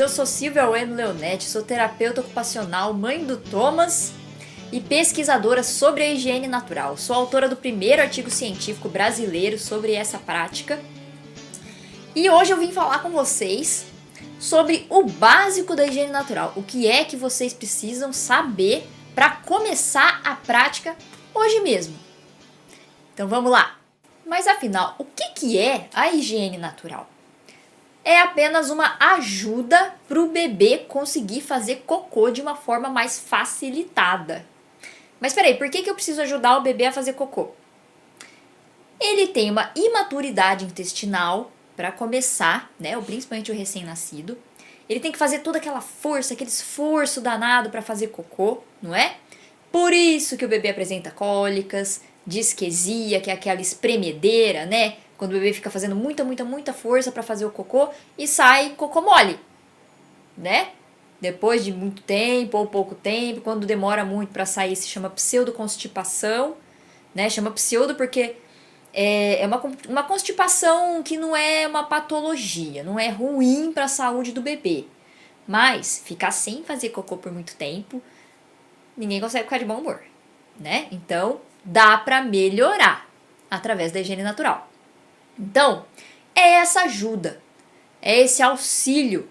Eu sou Silvia Bueno Leonetti, sou terapeuta ocupacional, mãe do Thomas e pesquisadora sobre a higiene natural. Sou autora do primeiro artigo científico brasileiro sobre essa prática. E hoje eu vim falar com vocês sobre o básico da higiene natural. O que é que vocês precisam saber para começar a prática hoje mesmo. Então vamos lá! Mas afinal, o que é a higiene natural? É apenas uma ajuda para o bebê conseguir fazer cocô de uma forma mais facilitada. Mas peraí, por que eu preciso ajudar o bebê a fazer cocô? Ele tem uma imaturidade intestinal para começar, né? Principalmente o recém-nascido. Ele tem que fazer toda aquela força, aquele esforço danado para fazer cocô, não é? Por isso que o bebê apresenta cólicas, disquesia, que é aquela espremedeira, né? Quando o bebê fica fazendo muita força para fazer o cocô e sai cocô mole, né? Depois de muito tempo ou pouco tempo, quando demora muito para sair, se chama pseudoconstipação, né? Chama pseudo porque é uma constipação que não é uma patologia, não é ruim para a saúde do bebê. Mas ficar sem fazer cocô por muito tempo, ninguém consegue ficar de bom humor, né? Então, dá para melhorar através da higiene natural. Então, é essa ajuda, é esse auxílio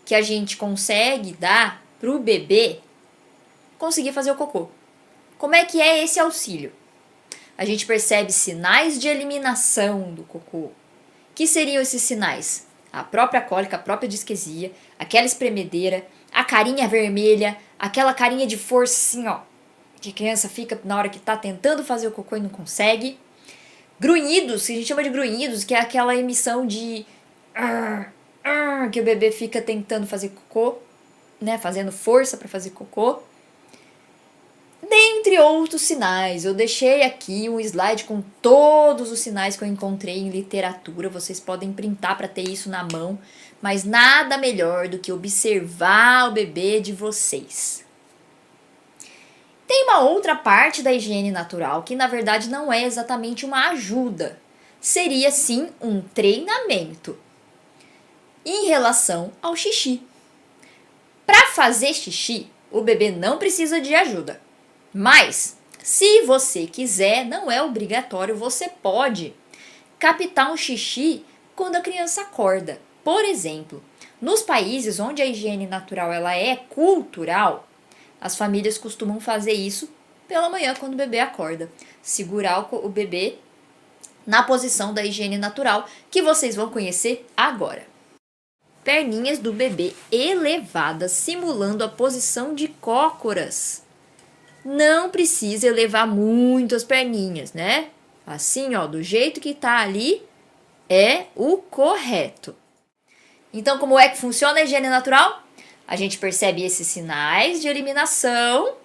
que a gente consegue dar para o bebê conseguir fazer o cocô. Como é que é esse auxílio? A gente percebe sinais de eliminação do cocô. Que seriam esses sinais? A própria cólica, a própria disquesia, aquela espremedeira, a carinha vermelha, aquela carinha de força assim, ó, que a criança fica na hora que está tentando fazer o cocô e não consegue. Grunhidos, que a gente chama de grunhidos, que é aquela emissão de que o bebê fica tentando fazer cocô, né, fazendo força para fazer cocô. Dentre outros sinais, eu deixei aqui um slide com todos os sinais que eu encontrei em literatura. Vocês podem printar para ter isso na mão, mas nada melhor do que observar o bebê de vocês. Tem uma outra parte da higiene natural que na verdade não é exatamente uma ajuda. Seria sim um treinamento em relação ao xixi. Para fazer xixi, o bebê não precisa de ajuda. Mas, se você quiser, não é obrigatório, você pode captar um xixi quando a criança acorda. Por exemplo, nos países onde a higiene natural ela é cultural, as famílias costumam fazer isso pela manhã quando o bebê acorda. Segurar o bebê na posição da higiene natural, que vocês vão conhecer agora. Perninhas do bebê elevadas, simulando a posição de cócoras. Não precisa elevar muito as perninhas, né? Assim, ó, do jeito que tá ali, é o correto. Então, como é que funciona a higiene natural? A gente percebe esses sinais de eliminação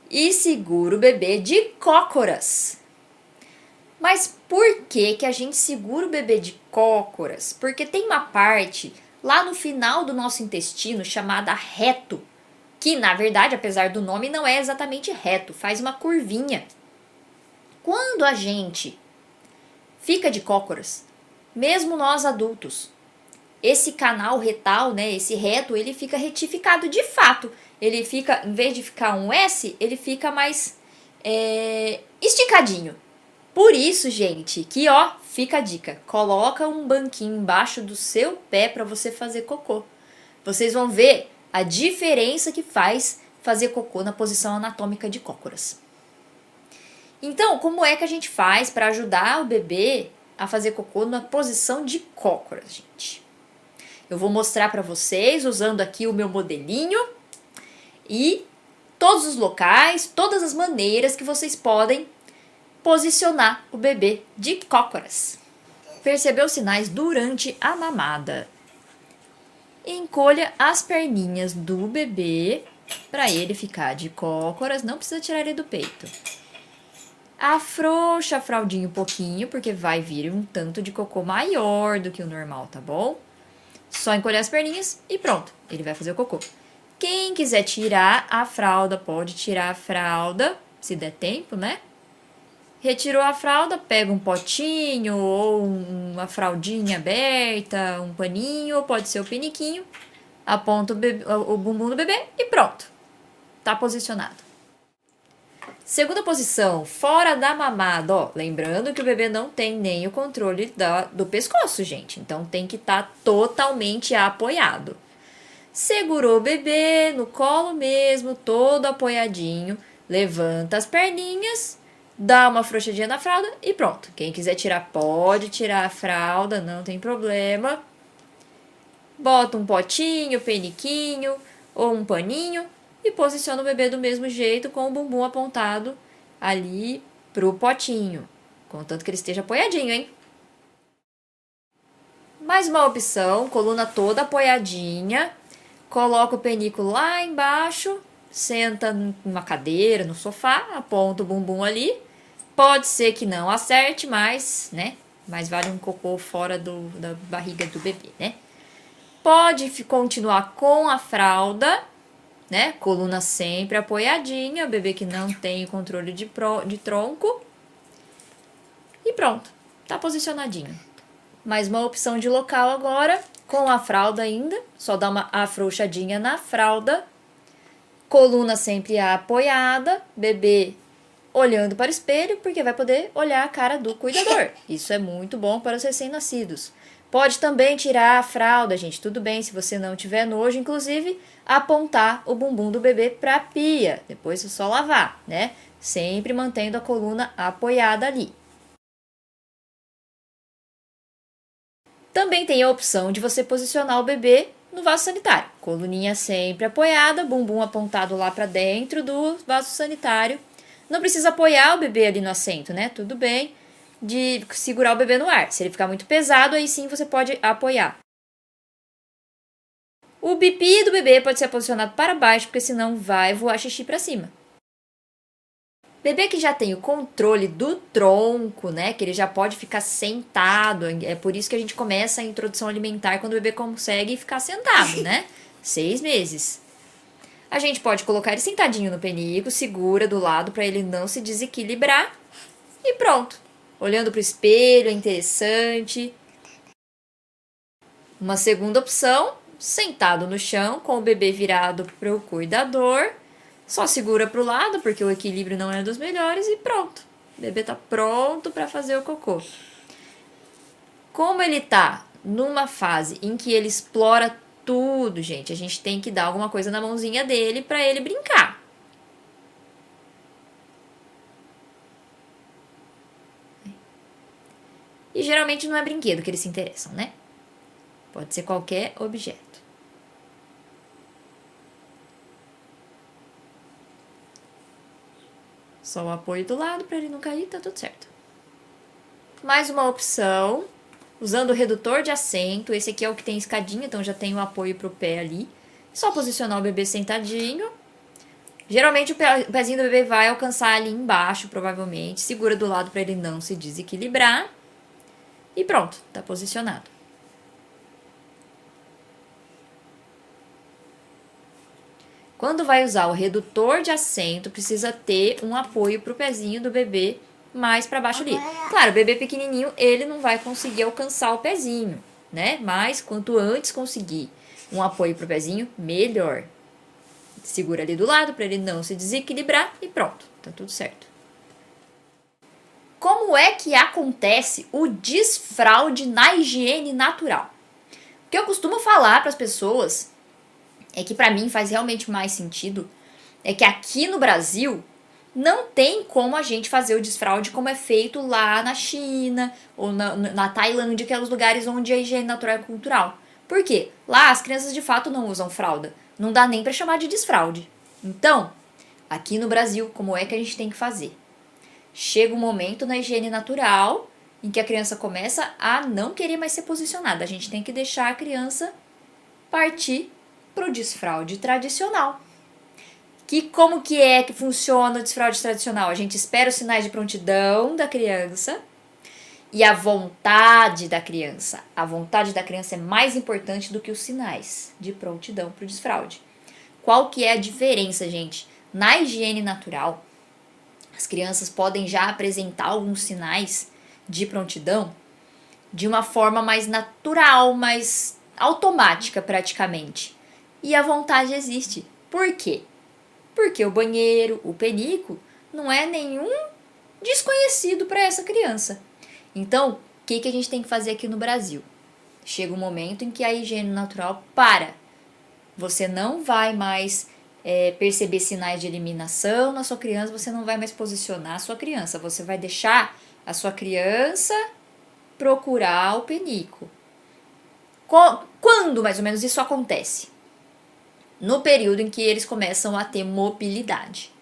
e segura o bebê de cócoras. Mas por que a gente segura o bebê de cócoras? Porque tem uma parte lá no final do nosso intestino chamada reto, que na verdade, apesar do nome, não é exatamente reto, faz uma curvinha. Quando a gente fica de cócoras, mesmo nós adultos, esse canal retal, né, esse reto, ele fica retificado de fato. Ele fica, em vez de ficar um S, ele fica mais esticadinho. Por isso, gente, que ó, fica a dica. Coloca um banquinho embaixo do seu pé para você fazer cocô. Vocês vão ver a diferença que faz fazer cocô na posição anatômica de cócoras. Então, como é que a gente faz para ajudar o bebê a fazer cocô na posição de cócoras, gente? Eu vou mostrar para vocês usando aqui o meu modelinho e todos os locais, todas as maneiras que vocês podem posicionar o bebê de cócoras. Percebeu os sinais durante a mamada? Encolha as perninhas do bebê para ele ficar de cócoras, não precisa tirar ele do peito. Afrouxa a fraldinha um pouquinho, porque vai vir um tanto de cocô maior do que o normal, tá bom? Só encolher as perninhas e pronto, ele vai fazer o cocô. Quem quiser tirar a fralda, pode tirar a fralda, se der tempo, né? Retirou a fralda, pega um potinho ou uma fraldinha aberta, um paninho, ou pode ser o piniquinho. aponta o bumbum do bebê e pronto. Tá posicionado. Segunda posição, fora da mamada. Ó, lembrando que o bebê não tem nem o controle do pescoço, gente. Então tem que estar totalmente apoiado. Segurou o bebê no colo mesmo, todo apoiadinho. Levanta as perninhas, dá uma frouxadinha na fralda e pronto. Quem quiser tirar, pode tirar a fralda, não tem problema. Bota um potinho, peniquinho ou um paninho e posiciona o bebê do mesmo jeito com o bumbum apontado ali pro potinho. Contanto que ele esteja apoiadinho, hein? Mais uma opção, coluna toda apoiadinha. Coloca o penico lá embaixo, senta numa cadeira, no sofá, aponta o bumbum ali. Pode ser que não acerte, mas, né? Mas vale um cocô fora da barriga do bebê, né? Pode continuar com a fralda, né? Coluna sempre apoiadinha, o bebê que não tem controle de tronco. E pronto, tá posicionadinho. Mais uma opção de local agora, com a fralda ainda, só dá uma afrouxadinha na fralda. Coluna sempre apoiada, bebê olhando para o espelho, porque vai poder olhar a cara do cuidador. Isso é muito bom para os recém-nascidos. Pode também tirar a fralda, gente, tudo bem, se você não tiver nojo, inclusive, apontar o bumbum do bebê para a pia. Depois é só lavar, né? Sempre mantendo a coluna apoiada ali. Também tem a opção de você posicionar o bebê no vaso sanitário. Coluninha sempre apoiada, bumbum apontado lá para dentro do vaso sanitário. Não precisa apoiar o bebê ali no assento, né? Tudo bem de segurar o bebê no ar. Se ele ficar muito pesado, aí sim você pode apoiar. O bipi do bebê pode ser posicionado para baixo, porque senão vai voar xixi para cima. Bebê que já tem o controle do tronco, né? Que ele já pode ficar sentado. É por isso que a gente começa a introdução alimentar quando o bebê consegue ficar sentado, né? 6 meses. A gente pode colocar ele sentadinho no penico, segura do lado para ele não se desequilibrar. E pronto. Olhando para o espelho, é interessante. Uma segunda opção, sentado no chão, com o bebê virado para o cuidador. Só segura para o lado, porque o equilíbrio não é dos melhores e pronto. O bebê está pronto para fazer o cocô. Como ele está numa fase em que ele explora tudo, gente, a gente tem que dar alguma coisa na mãozinha dele para ele brincar. E geralmente não é brinquedo que eles se interessam, né? Pode ser qualquer objeto. Só o apoio do lado para ele não cair, tá tudo certo. Mais uma opção, usando o redutor de assento. Esse aqui é o que tem escadinha, então já tem o apoio pro pé ali. Só posicionar o bebê sentadinho. Geralmente o pezinho do bebê vai alcançar ali embaixo, provavelmente. Segura do lado para ele não se desequilibrar. E pronto, tá posicionado. Quando vai usar o redutor de assento, precisa ter um apoio pro pezinho do bebê mais para baixo ali. Claro, o bebê pequenininho, ele não vai conseguir alcançar o pezinho, né? Mas quanto antes conseguir um apoio pro pezinho, melhor. Segura ali do lado para ele não se desequilibrar e pronto, tá tudo certo. Como é que acontece o desfraude na higiene natural? O que eu costumo falar para as pessoas é que para mim faz realmente mais sentido é que aqui no Brasil não tem como a gente fazer o desfraude como é feito lá na China ou na Tailândia, que é os lugares onde a higiene natural é cultural. Por quê? Lá as crianças de fato não usam fralda. Não dá nem para chamar de desfraude. Então, aqui no Brasil, como é que a gente tem que fazer? Chega um momento na higiene natural em que a criança começa a não querer mais ser posicionada. A gente tem que deixar a criança partir para o desfraude tradicional. Como que é que funciona o desfraude tradicional? A gente espera os sinais de prontidão da criança e a vontade da criança. A vontade da criança é mais importante do que os sinais de prontidão para o desfraude. Qual que é a diferença, gente? Na higiene natural, as crianças podem já apresentar alguns sinais de prontidão de uma forma mais natural, mais automática praticamente. e a vontade existe. Por quê? Porque o banheiro, o penico, não é nenhum desconhecido para essa criança. Então, o que a gente tem que fazer aqui no Brasil? Chega um momento em que a higiene natural para. Você não vai mais perceber sinais de eliminação na sua criança, você não vai mais posicionar a sua criança. Você vai deixar a sua criança procurar o penico. Quando mais ou menos isso acontece? No período em que eles começam a ter mobilidade.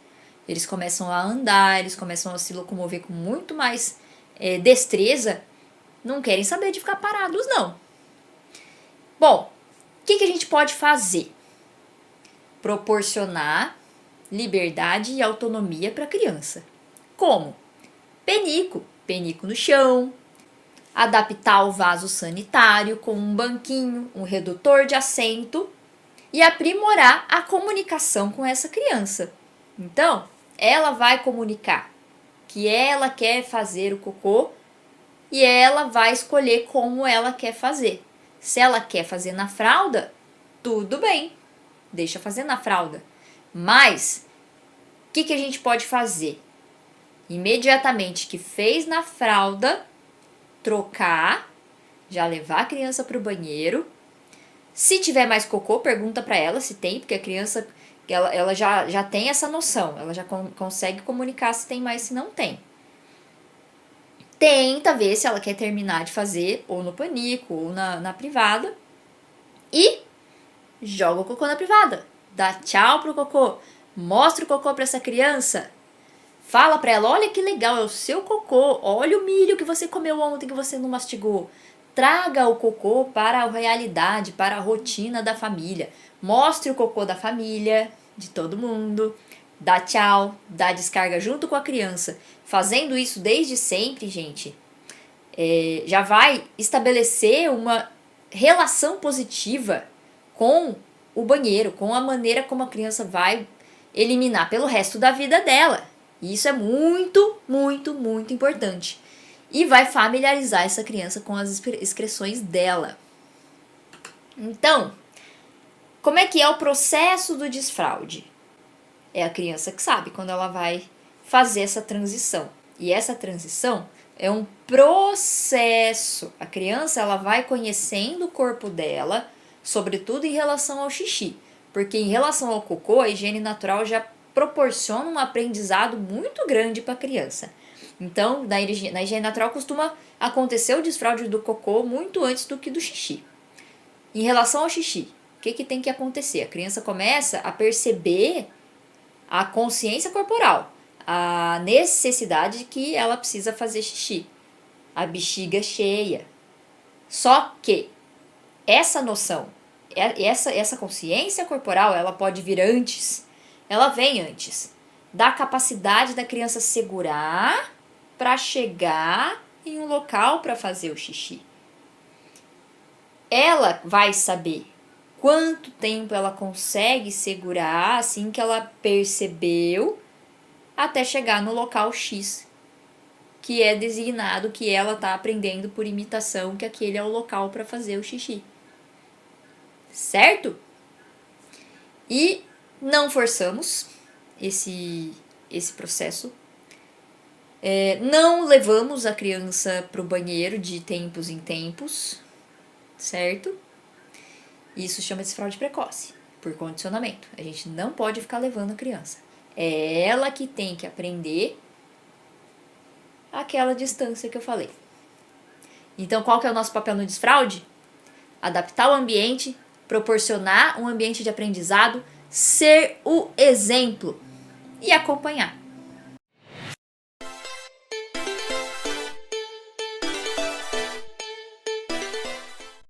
Eles começam a andar, eles começam a se locomover com muito mais destreza. Não querem saber de ficar parados, não. Bom, o que a gente pode fazer? Proporcionar liberdade e autonomia para a criança. Como? Penico no chão, adaptar o vaso sanitário com um banquinho, um redutor de assento e aprimorar a comunicação com essa criança. Então, ela vai comunicar que ela quer fazer o cocô e ela vai escolher como ela quer fazer. Se ela quer fazer na fralda, tudo bem, deixa fazer na fralda. Mas, o que a gente pode fazer? Imediatamente que fez na fralda, trocar, já levar a criança para o banheiro. Se tiver mais cocô, pergunta para ela se tem, porque a criança ela já tem essa noção, ela já consegue comunicar se tem mais, se não tem. Tenta ver se ela quer terminar de fazer ou no panico ou na privada e joga o cocô na privada. Dá tchau pro cocô, mostra o cocô para essa criança. Fala pra ela, olha que legal, é o seu cocô, olha o milho que você comeu ontem que você não mastigou. Traga o cocô para a realidade, para a rotina da família. Mostre o cocô da família, de todo mundo. Dá tchau, dá descarga junto com a criança. Fazendo isso desde sempre, gente, já vai estabelecer uma relação positiva com o banheiro, com a maneira como a criança vai eliminar pelo resto da vida dela. E isso é muito, muito, muito importante. E vai familiarizar essa criança com as excreções dela. Então, como é que é o processo do desfraude? É a criança que sabe quando ela vai fazer essa transição. E essa transição é um processo. A criança ela vai conhecendo o corpo dela, sobretudo em relação ao xixi. Porque em relação ao cocô, a higiene natural já proporciona um aprendizado muito grande para a criança. Então, na higiene natural costuma acontecer o desfraude do cocô muito antes do que do xixi. Em relação ao xixi, o que tem que acontecer? A criança começa a perceber a consciência corporal, a necessidade de que ela precisa fazer xixi, a bexiga cheia. Só que essa noção, essa consciência corporal, ela pode vir antes. Ela vem antes da capacidade da criança segurar para chegar em um local para fazer o xixi. Ela vai saber quanto tempo ela consegue segurar assim que ela percebeu até chegar no local X, que é designado, que ela está aprendendo por imitação que aquele é o local para fazer o xixi. Certo? E não forçamos esse processo. Não levamos a criança para o banheiro de tempos em tempos, certo? Isso chama-se fraude precoce, por condicionamento. A gente não pode ficar levando a criança. É ela que tem que aprender aquela distância que eu falei. Então, qual que é o nosso papel no desfraude? Adaptar o ambiente, proporcionar um ambiente de aprendizado, ser o exemplo e acompanhar.